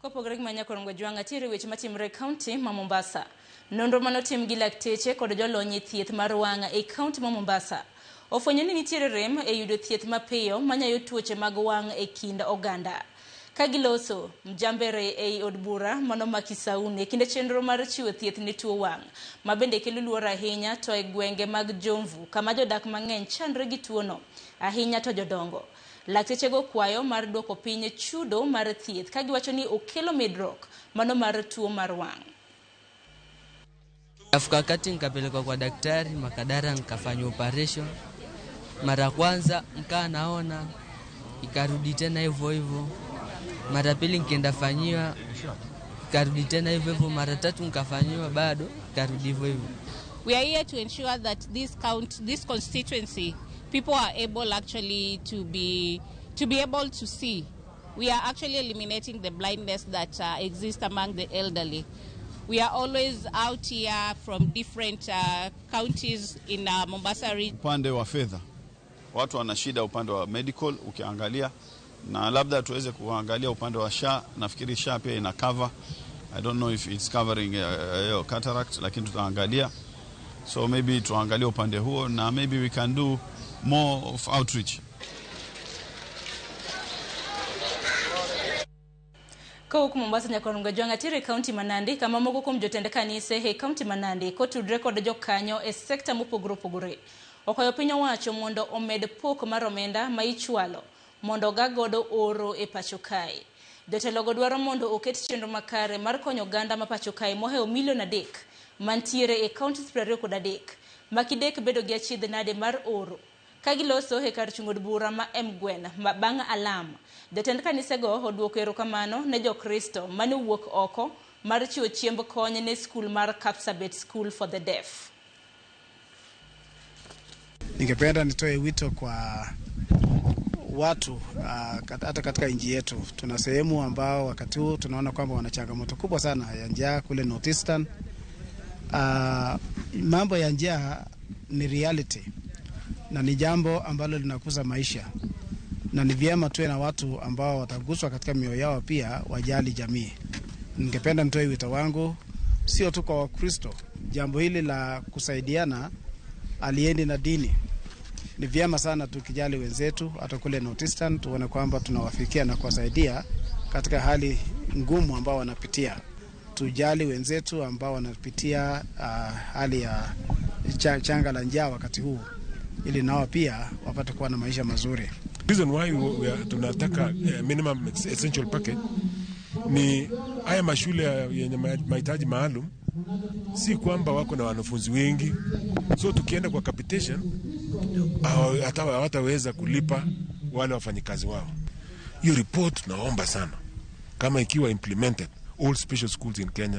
Kopogore gi manya korongo jwanga tiri weche matimre county ma Mombasa. Nonro manotim gi lakteche kod jolony e thieth mar wang' e county ma Mombasa ofwenyo ni nitiere rem e yudo thieth mapiyo manyayo tuoche mag wang' e kind oganda. Ka giloso mjambere ei od bura mano Makisauni kinde chenro mar chiwo thieth ne tuo wang' ma bende kelo luoro ahinya to e gwenge mag Jomvu kama jodak mang'eny chandre gi tuono ahinya to jodongo. Lakteche go kwayo mar duoko piny chudo mar thieth ka giwacho ni okelo medruok mano mar tuo mar wang'. Afika kati nikapelekwa kwa daktari Makadara nikafanya operation. Mara kwanza nikaa naona ikarudi tena hivyo hivyo. Mara pili nikaenda fanyiwa ikarudi tena hivyo hivyo. Mara tatu nikafanyiwa bado ikarudi hivyo hivyo. We are here to ensure that this constituency people are able actually to be able to see. We are actually eliminating the blindness that exists among the elderly. We are always out here from different counties in Mombasa region. Upande wa fedha, watu wana shida upande wa medical ukiangalia, na labda tuweze kuangalia upande wa SHA. Nafikiri SHA pia ina cover. I don't know if it's covering cataract, lakini tutaangalia. So maybe tuangalie upande huo na maybe we can do more of outreach. Kwa huku Mombasa nyakorongo jwanga tiri county Manandi kama moko kum jotende kanise he county Manandi kotu record jokanyo e sekta mopogore opogore. Okoyo piny owacho mondo omed pok mar omenda ma ichwalo mondo gagodo oro e pacho kae. Jotelo go dwaro mondo oket chenro makare mar konyo oganda ma pacho kae moheo milion 3 mantiere e county 23 makidek bedo gi achiedh nade mar oro. Kagiloso he kar chungod bura ma Mgwen ma bang' alam. Jatend kanise go oduoko erokamano ne jokristo mane wuok oko mar chiwo chiemb kony ne skul mar Kapsabet School for the Deaf. Ningependa nitoe wito kwa watu hata katika nchi yetu. Tuna sehemu ambao wakati huu tunaona kwamba wana changamoto kubwa sana ya njaa kule North Eastern. Mambo ya njaa ni reality na ni jambo ambalo linakuza maisha, na ni vyema tuwe na watu ambao wataguswa katika mioyo yao pia wajali jamii. Ningependa nitoe wito wangu sio tu kwa Wakristo. Jambo hili la kusaidiana aliendi na dini. Ni vyema sana tukijali wenzetu hata kule North Eastern, tuone kwamba tunawafikia na kuwasaidia katika hali ngumu ambao wanapitia. Tujali wenzetu ambao wanapitia hali ya changa la njaa wakati huu, ili nao pia wapate kuwa na maisha mazuri. Reason why tunataka minimum essential package ni haya mashule yenye mahitaji maalum, si kwamba wako na wanafunzi wengi, so tukienda kwa capitation hawataweza kulipa wale wafanyikazi wao. Hiyo report naomba sana kama ikiwa implemented all special schools in Kenya.